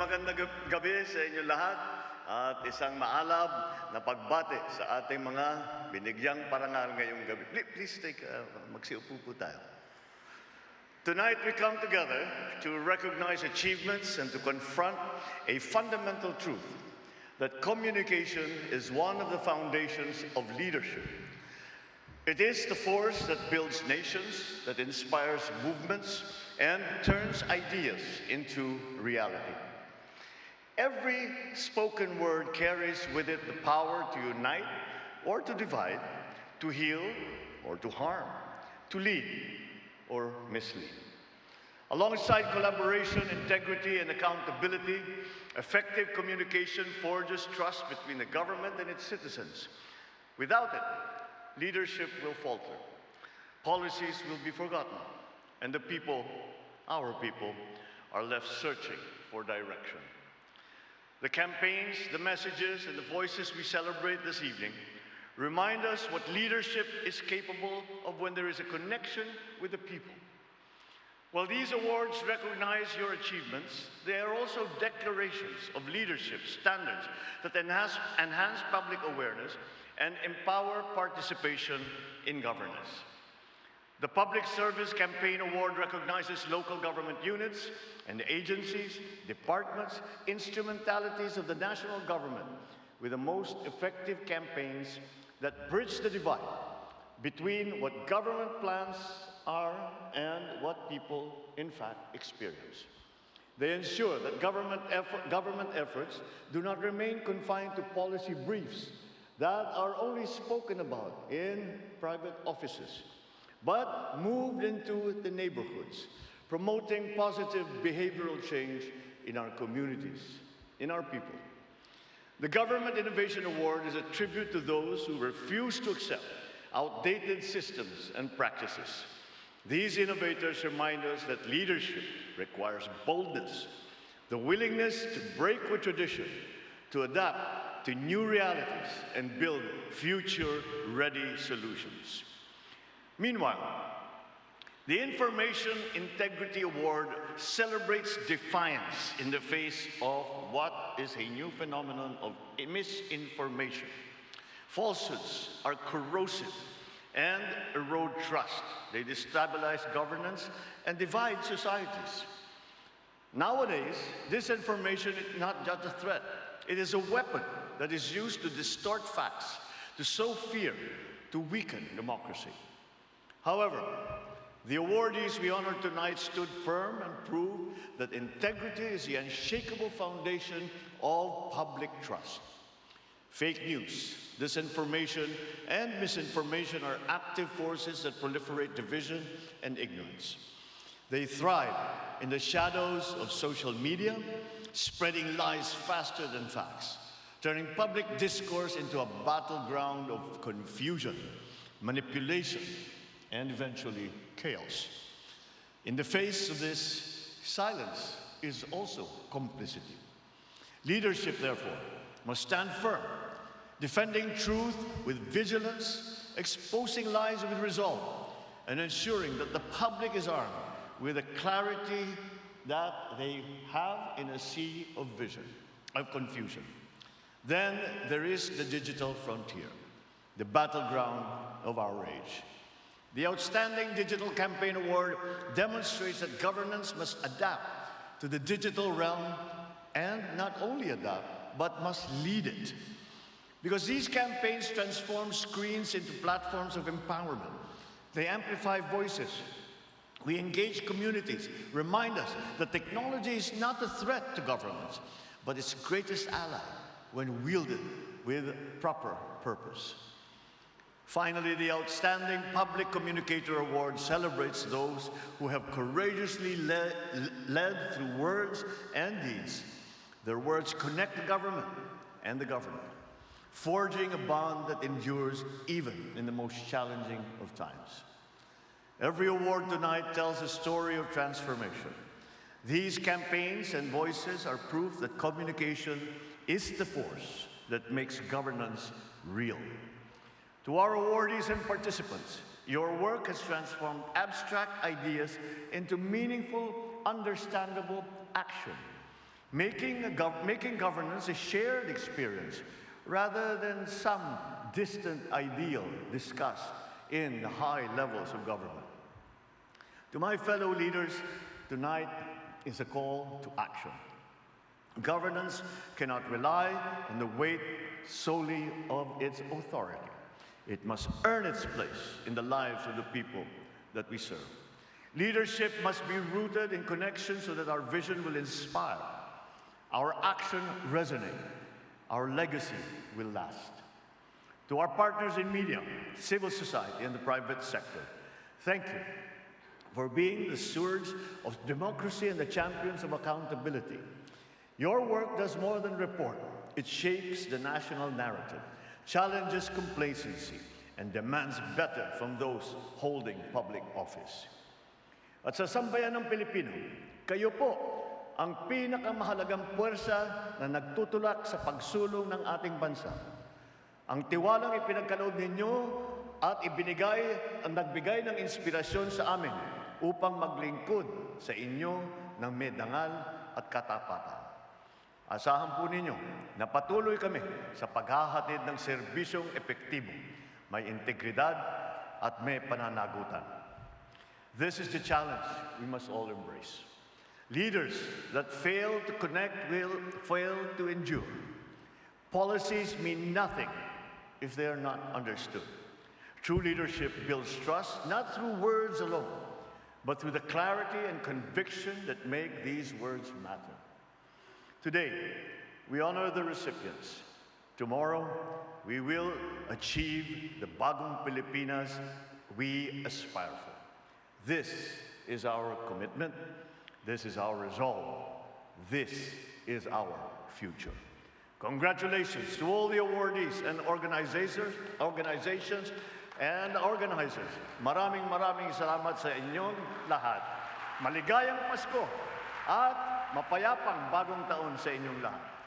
magandang gabi sa inyo lahat at isang maalab na pagbati sa ating mga binigyang parangal ngayong gabi. Please magsiupo po tayo. Tonight we come together to recognize achievements and to confront a fundamental truth that communication is one of the foundations of leadership. It is the force that builds nations, that inspires movements, and turns ideas into reality. Every spoken word carries with it the power to unite or to divide, to heal or to harm, to lead or mislead. Alongside collaboration, integrity, and accountability, effective communication forges trust between the government and its citizens. Without it, leadership will falter, policies will be forgotten, and the people, our people, are left searching for direction. The campaigns, the messages, and the voices we celebrate this evening remind us what leadership is capable of when there is a connection with the people. While these awards recognize your achievements, they are also declarations of leadership standards that enhance public awareness and empower participation in governance. The Public Service Campaign Award recognizes local government units and agencies, departments, instrumentalities of the national government with the most effective campaigns that bridge the divide between what government plans are and what people in fact experience. They ensure that government efforts do not remain confined to policy briefs that are only spoken about in private offices, but moved into the neighborhoods, promoting positive behavioral change in our communities, in our people. The Government Innovation Award is a tribute to those who refuse to accept outdated systems and practices. These innovators remind us that leadership requires boldness, the willingness to break with tradition, to adapt to new realities and build future-ready solutions. Meanwhile, the Information Integrity Award celebrates defiance in the face of what is a new phenomenon of misinformation. Falsehoods are corrosive and erode trust. They destabilize governance and divide societies. Nowadays, disinformation is not just a threat. It is a weapon that is used to distort facts, to sow fear, to weaken democracy. However, the awardees we honor tonight stood firm and proved that integrity is the unshakable foundation of public trust. Fake news, disinformation, and misinformation are active forces that proliferate division and ignorance. They thrive in the shadows of social media, spreading lies faster than facts, turning public discourse into a battleground of confusion, manipulation, and eventually chaos. In the face of this, silence is also complicity. Leadership, therefore, must stand firm, defending truth with vigilance, exposing lies with resolve, and ensuring that the public is armed with the clarity that they have in a sea of confusion. Then there is the digital frontier, the battleground of our age. The Outstanding Digital Campaign Award demonstrates that governance must adapt to the digital realm, and not only adapt, but must lead it. Because these campaigns transform screens into platforms of empowerment. They amplify voices. We engage communities, remind us that technology is not a threat to governments, but its greatest ally when wielded with proper purpose. Finally, the Outstanding Public Communicator Award celebrates those who have courageously led through words and deeds. Their words connect the government and the government, forging a bond that endures even in the most challenging of times. Every award tonight tells a story of transformation. These campaigns and voices are proof that communication is the force that makes governance real. To our awardees and participants, your work has transformed abstract ideas into meaningful, understandable action. making governance a shared experience rather than some distant ideal discussed in the high levels of government. To my fellow leaders, tonight is a call to action. Governance cannot rely on the weight solely of its authority. It must earn its place in the lives of the people that we serve. Leadership must be rooted in connection so that our vision will inspire, our action resonate, our legacy will last. To our partners in media, civil society, and the private sector, thank you for being the stewards of democracy and the champions of accountability. Your work does more than report. It shapes the national narrative, challenges complacency, and demands better from those holding public office. At sa sambayan ng Pilipino, kayo po ang pinakamahalagang puwersa na nagtutulak sa pagsulong ng ating bansa. Ang tiwalang ipinagkaloob ninyo at nagbigay ng inspirasyon sa amin upang maglingkod sa inyo ng may dangal at katapatan. Asahan po ninyo na patuloy kami sa paghahatid ng serbisyong epektibo, may integridad at may pananagutan. This is the challenge we must all embrace. Leaders that fail to connect will fail to endure. Policies mean nothing if they are not understood. True leadership builds trust not through words alone, but through the clarity and conviction that make these words matter. Today, we honor the recipients. Tomorrow, we will achieve the bagong Pilipinas we aspire for. This is our commitment. This is our resolve. This is our future. Congratulations to all the awardees and organizations and organizers. Maraming salamat sa inyong lahat. Maligayang Pasko at mapayapang bagong taon sa inyong lahat.